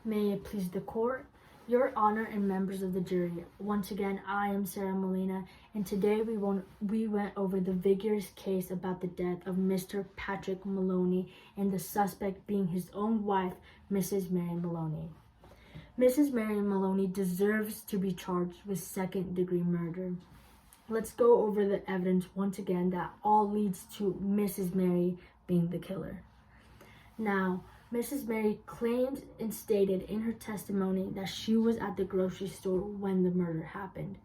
May it please the court, Your Honor, and members of the jury. Once again, I am Sarah Molina, and today we went over the vigorous case about the death of Mr. Patrick Maloney and the suspect being his own wife, Mrs. Mary Maloney. Mrs. Mary Maloney deserves to be charged with second-degree murder. Let's go over the evidence once again that all leads to Mrs. Mary being the killer. Now, Mrs. Mary claimed and stated in her testimony that she was at the grocery store when the murder happened.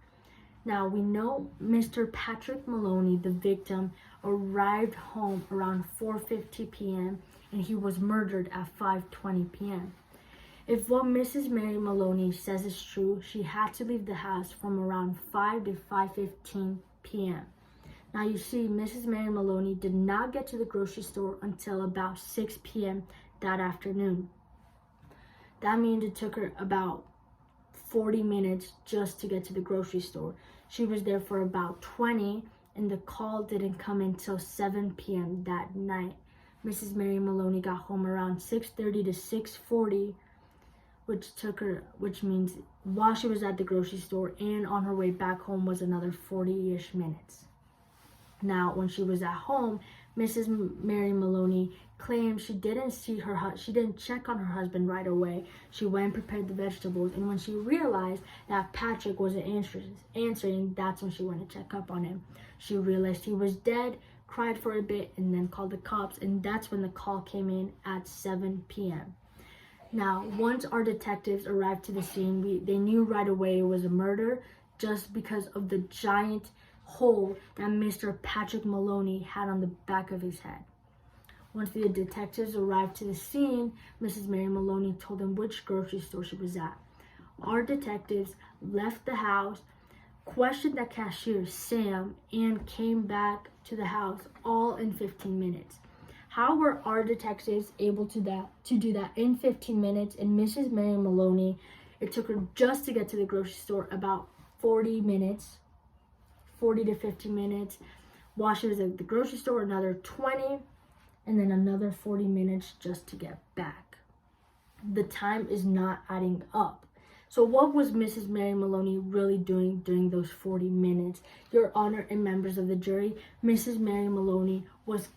Now, we know Mr. Patrick Maloney, the victim, arrived home around 4:50 p.m. and he was murdered at 5:20 p.m. If what Mrs. Mary Maloney says is true, she had to leave the house from around 5 to 5:15 p.m. Now you see, Mrs. Mary Maloney did not get to the grocery store until about 6 p.m. that afternoon. That means it took her about 40 minutes just to get to the grocery store. She was there for about 20, and the call didn't come until 7 p.m. that night. Mrs. Mary Maloney got home around 6:30 to 6:40, which means while she was at the grocery store and on her way back home was another 40-ish minutes. Now, when she was at home, Mrs. Mary Maloney claimed she didn't check on her husband right away. She went and prepared the vegetables, and when she realized that Patrick wasn't answering, that's when she went to check up on him. She realized he was dead, cried for a bit, and then called the cops, and that's when the call came in at 7 p.m. Now, once our detectives arrived to the scene, they knew right away it was a murder just because of the giant hole that Mr. Patrick Maloney had on the back of his head. Once the detectives arrived to the scene, Mrs. Mary Maloney told them which grocery store she was at. Our detectives left the house, questioned the cashier, Sam, and came back to the house all in 15 minutes. How were our detectives able to do that in 15 minutes? And Mrs. Mary Maloney, it took her just to get to the grocery store about 40 to 50 minutes. While she was at the grocery store, another 20, and then another 40 minutes just to get back. The time is not adding up. So what was Mrs. Mary Maloney really doing during those 40 minutes? Your Honor and members of the jury, Mrs. Mary Maloney was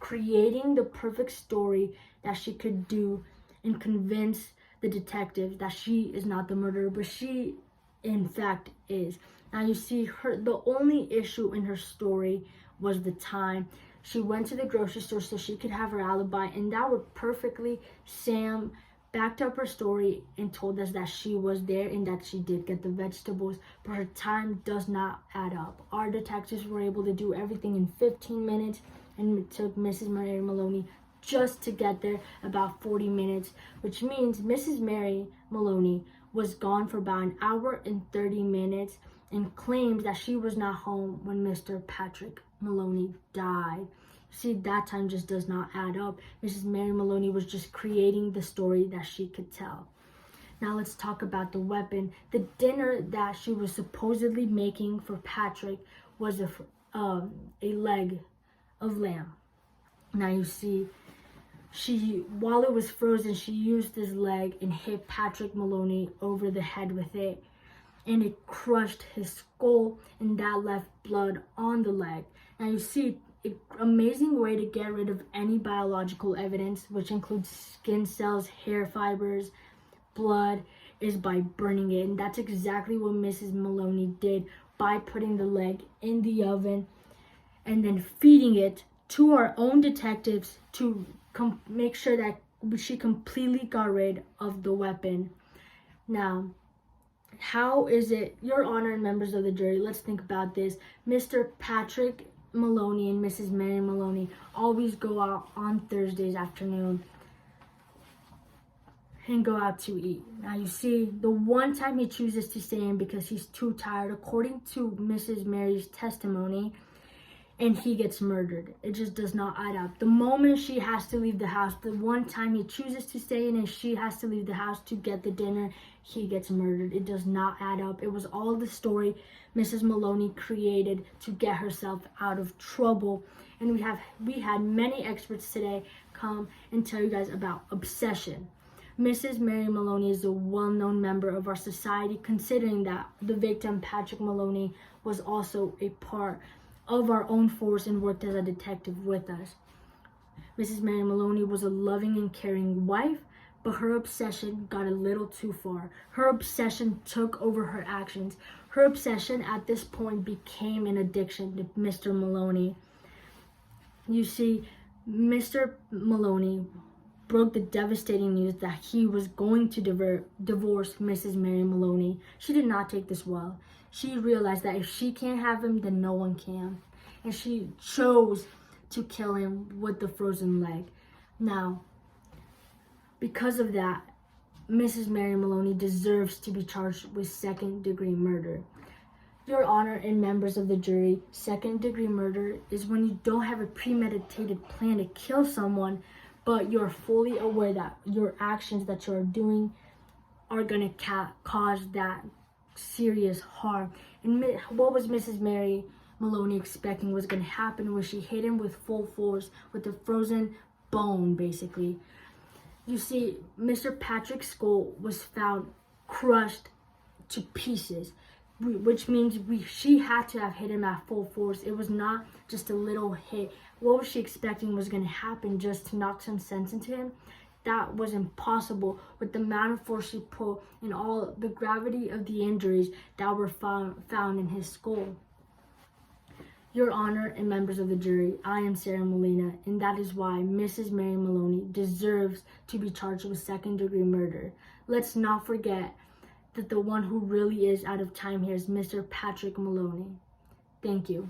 creating the perfect story that she could do and convince the detectives that she is not the murderer, but she in fact is. Now you see, the only issue in her story was the time. She went to the grocery store so she could have her alibi, and that worked perfectly. Sam backed up her story and told us that she was there and that she did get the vegetables, but her time does not add up. Our detectives were able to do everything in 15 minutes, and it took Mrs. Mary Maloney just to get there about 40 minutes, which means Mrs. Mary Maloney was gone for about an hour and 30 minutes and claims that she was not home when Mr. Patrick Maloney died. See, that time just does not add up. Mrs. Mary Maloney was just creating the story that she could tell. Now let's talk about the weapon. The dinner that she was supposedly making for Patrick was a leg of lamb. Now you see, while it was frozen, she used this leg and hit Patrick Maloney over the head with it, and it crushed his skull, and that left blood on the leg. Now you see, an amazing way to get rid of any biological evidence, which includes skin cells, hair fibers, blood, is by burning it. And that's exactly what Mrs. Maloney did by putting the leg in the oven and then feeding it to our own detectives to make sure that she completely got rid of the weapon. Now, how is it, Your Honor and members of the jury, let's think about this. Mr. Patrick Maloney and Mrs. Mary Maloney always go out on Thursdays afternoon and go out to eat. Now you see, the one time he chooses to stay in because he's too tired, according to Mrs. Mary's testimony, and he gets murdered. It just does not add up. The moment she has to leave the house, the one time he chooses to stay in and she has to leave the house to get the dinner, he gets murdered. It does not add up. It was all the story Mrs. Maloney created to get herself out of trouble. And we had many experts today come and tell you guys about obsession. Mrs. Mary Maloney is a well-known member of our society, considering that the victim, Patrick Maloney, was also a part of our own force and worked as a detective with us. Mrs. Mary Maloney was a loving and caring wife, but her obsession got a little too far. Her obsession took over her actions. Her obsession at this point became an addiction to Mr. Maloney. You see, Mr. Maloney broke the devastating news that he was going to divorce Mrs. Mary Maloney. She did not take this well. She realized that if she can't have him, then no one can. And she chose to kill him with the frozen leg. Now, because of that, Mrs. Mary Maloney deserves to be charged with second-degree murder. Your Honor and members of the jury, second-degree murder is when you don't have a premeditated plan to kill someone, but you're fully aware that your actions that you're doing are going to cause that serious harm. And what was Mrs. Mary Maloney expecting was going to happen when she hit him with full force with a frozen bone, basically? You see, Mr. Patrick's skull was found crushed to pieces, which means she had to have hit him at full force. It was not just a little hit. What was she expecting was going to happen just to knock some sense into him? That was impossible with the amount of force she put and all the gravity of the injuries that were found in his skull. Your Honor and members of the jury, I am Sarah Molina, and that is why Mrs. Mary Maloney deserves to be charged with second-degree murder. Let's not forget that the one who really is out of time here is Mr. Patrick Maloney. Thank you.